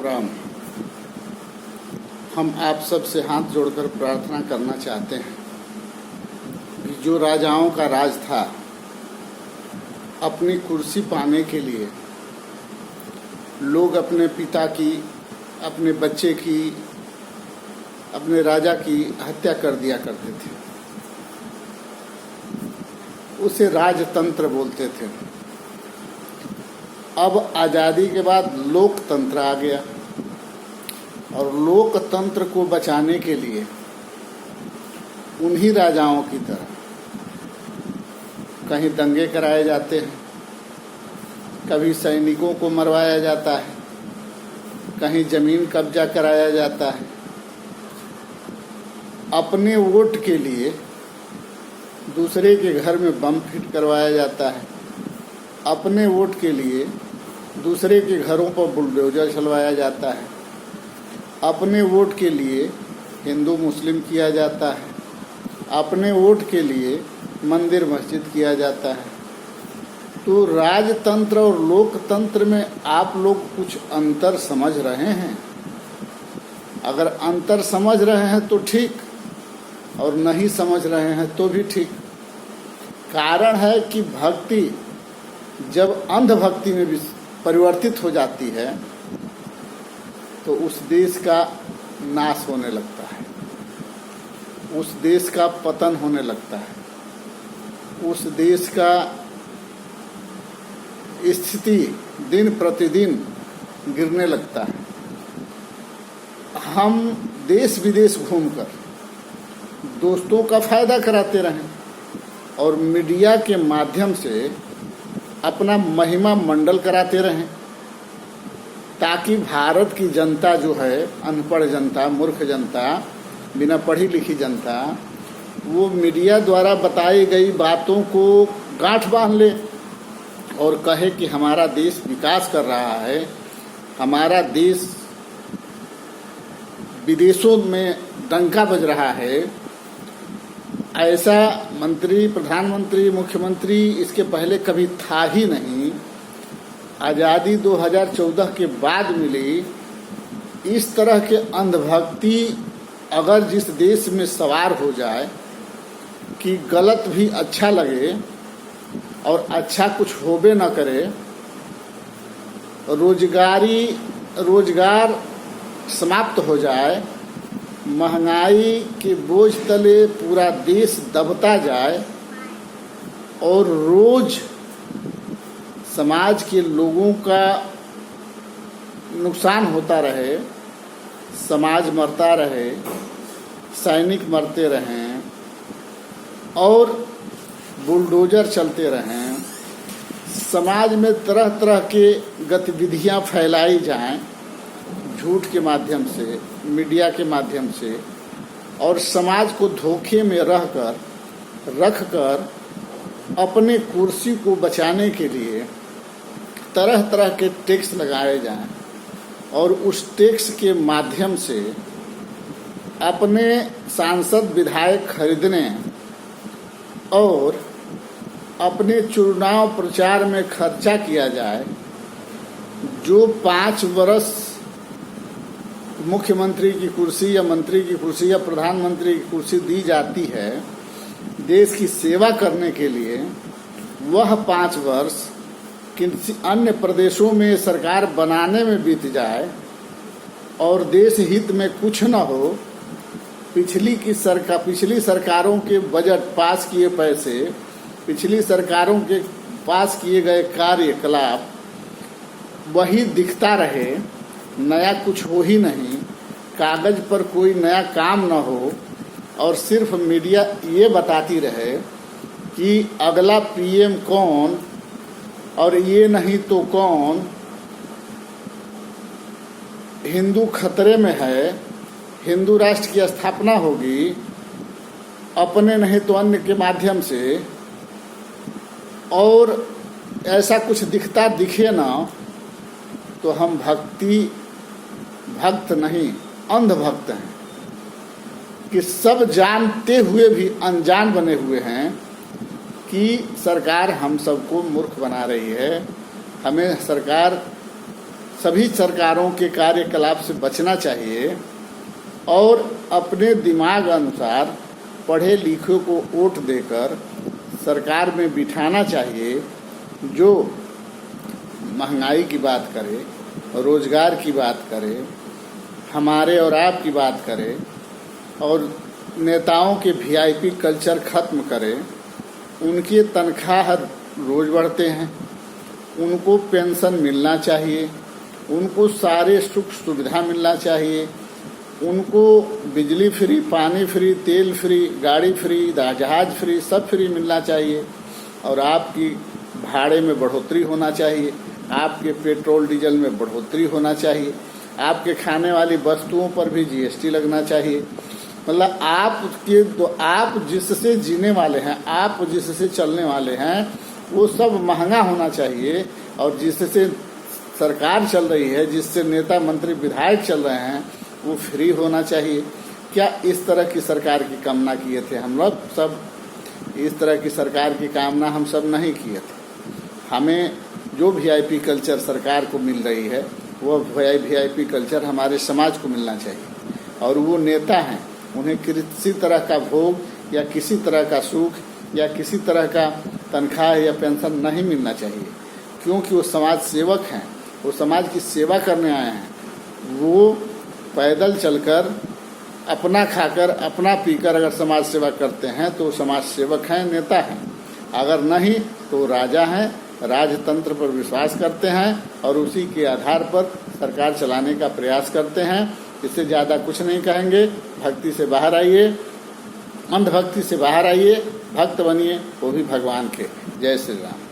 राम। हम आप सब से हाथ जोड़कर प्रार्थना करना चाहते हैं कि जो राजाओं का राज था, अपनी कुर्सी पाने के लिए लोग अपने पिता की, अपने बच्चे की, अपने राजा की हत्या कर दिया करते थे। उसे राजतंत्र बोलते थे। अब आज़ादी के बाद लोकतंत्र आ गया और लोकतंत्र को बचाने के लिए उन्हीं राजाओं की तरह कहीं दंगे कराए जाते हैं, कभी सैनिकों को मरवाया जाता है, कहीं जमीन कब्जा कराया जाता है। अपने वोट के लिए दूसरे के घर में बम फिट करवाया जाता है। अपने वोट के लिए दूसरे के घरों पर बुलडोजर चलवाया जाता है। अपने वोट के लिए हिंदू मुस्लिम किया जाता है। अपने वोट के लिए मंदिर मस्जिद किया जाता है। तो राजतंत्र और लोकतंत्र में आप लोग कुछ अंतर समझ रहे हैं? अगर अंतर समझ रहे हैं तो ठीक, और नहीं समझ रहे हैं तो भी ठीक। कारण है कि भक्ति जब अंधभक्ति में भी परिवर्तित हो जाती है तो उस देश का नाश होने लगता है, उस देश का पतन होने लगता है, उस देश का स्थिति दिन प्रतिदिन गिरने लगता है। हम देश विदेश घूमकर दोस्तों का फायदा कराते रहें और मीडिया के माध्यम से अपना महिमा मंडल कराते रहें, ताकि भारत की जनता जो है, अनपढ़ जनता, मूर्ख जनता, बिना पढ़ी लिखी जनता, वो मीडिया द्वारा बताई गई बातों को गांठ बांध ले और कहे कि हमारा देश विकास कर रहा है, हमारा देश विदेशों में डंका बज रहा है। ऐसा मंत्री, प्रधानमंत्री, मुख्यमंत्री इसके पहले कभी था ही नहीं। आज़ादी 2014 के बाद मिली। इस तरह के अंधभक्ति अगर जिस देश में सवार हो जाए कि गलत भी अच्छा लगे और अच्छा कुछ होबे न करे, रोजगार समाप्त हो जाए, महंगाई के बोझ तले पूरा देश दबता जाए और रोज समाज के लोगों का नुकसान होता रहे, समाज मरता रहे, सैनिक मरते रहें और बुलडोजर चलते रहें, समाज में तरह तरह के गतिविधियां फैलाई जाएं झूठ के माध्यम से, मीडिया के माध्यम से, और समाज को धोखे में रखकर अपने कुर्सी को बचाने के लिए तरह तरह के टैक्स लगाए जाएं और उस टैक्स के माध्यम से अपने सांसद विधायक खरीदने और अपने चुनाव प्रचार में खर्चा किया जाए। जो 5 वर्ष मुख्यमंत्री की कुर्सी या मंत्री की कुर्सी या प्रधानमंत्री की कुर्सी दी जाती है देश की सेवा करने के लिए, वह 5 वर्ष किसी अन्य प्रदेशों में सरकार बनाने में बीत जाए और देश हित में कुछ न हो। पिछली सरकारों के बजट पास किए पैसे, पिछली सरकारों के पास किए गए कार्यकलाप वही दिखता रहे, नया कुछ हो ही नहीं, कागज पर कोई नया काम न हो और सिर्फ मीडिया ये बताती रहे कि अगला पीएम कौन और ये नहीं तो कौन, हिंदू खतरे में है, हिंदू राष्ट्र की स्थापना होगी अपने नहीं तो अन्य के माध्यम से, और ऐसा कुछ दिखे ना तो हम भक्त नहीं अंधभक्त हैं कि सब जानते हुए भी अनजान बने हुए हैं कि सरकार हम सबको मूर्ख बना रही है। हमें सरकार सभी सरकारों के कार्यकलाप से बचना चाहिए और अपने दिमाग अनुसार पढ़े लिखे को वोट देकर सरकार में बिठाना चाहिए, जो महंगाई की बात करे, रोजगार की बात करे, हमारे और आपकी बात करे और नेताओं के वीआईपी कल्चर खत्म करे। उनकी तनख्वाह हर रोज बढ़ते हैं, उनको पेंशन मिलना चाहिए, उनको सारे सुख सुविधा मिलना चाहिए, उनको बिजली फ्री, पानी फ्री, तेल फ्री, गाड़ी फ्री, जहाज फ्री, सब फ्री मिलना चाहिए। और आपकी भाड़े में बढ़ोतरी होना चाहिए, आपके पेट्रोल डीजल में बढ़ोतरी होना चाहिए, आपके खाने वाली वस्तुओं पर भी जीएसटी लगना चाहिए। मतलब आप जिससे जीने वाले हैं, आप जिससे चलने वाले हैं, वो सब महंगा होना चाहिए। और जिससे सरकार चल रही है, जिससे नेता मंत्री विधायक चल रहे हैं, वो फ्री होना चाहिए। क्या इस तरह की सरकार की कामना किए थे हम लोग सब? इस तरह की सरकार की कामना हम सब नहीं किए थे। हमें जो वीआईपी कल्चर सरकार को मिल रही है, वो वीआईपी कल्चर हमारे समाज को मिलना चाहिए। और वो नेता हैं, उन्हें किसी तरह का भोग या किसी तरह का सुख या किसी तरह का तनख्वाह या पेंशन नहीं मिलना चाहिए, क्योंकि वो समाज सेवक हैं, वो समाज की सेवा करने आए हैं। वो पैदल चलकर, अपना खाकर, अपना पीकर अगर समाज सेवा करते हैं तो समाज सेवक हैं, नेता हैं। अगर नहीं तो राजा हैं, राजतंत्र पर विश्वास करते हैं और उसी के आधार पर सरकार चलाने का प्रयास करते हैं। इससे ज़्यादा कुछ नहीं कहेंगे। भक्ति से बाहर आइए, अंधभक्ति से बाहर आइए, भक्त बनिए, वो भी भगवान के। जय श्री राम।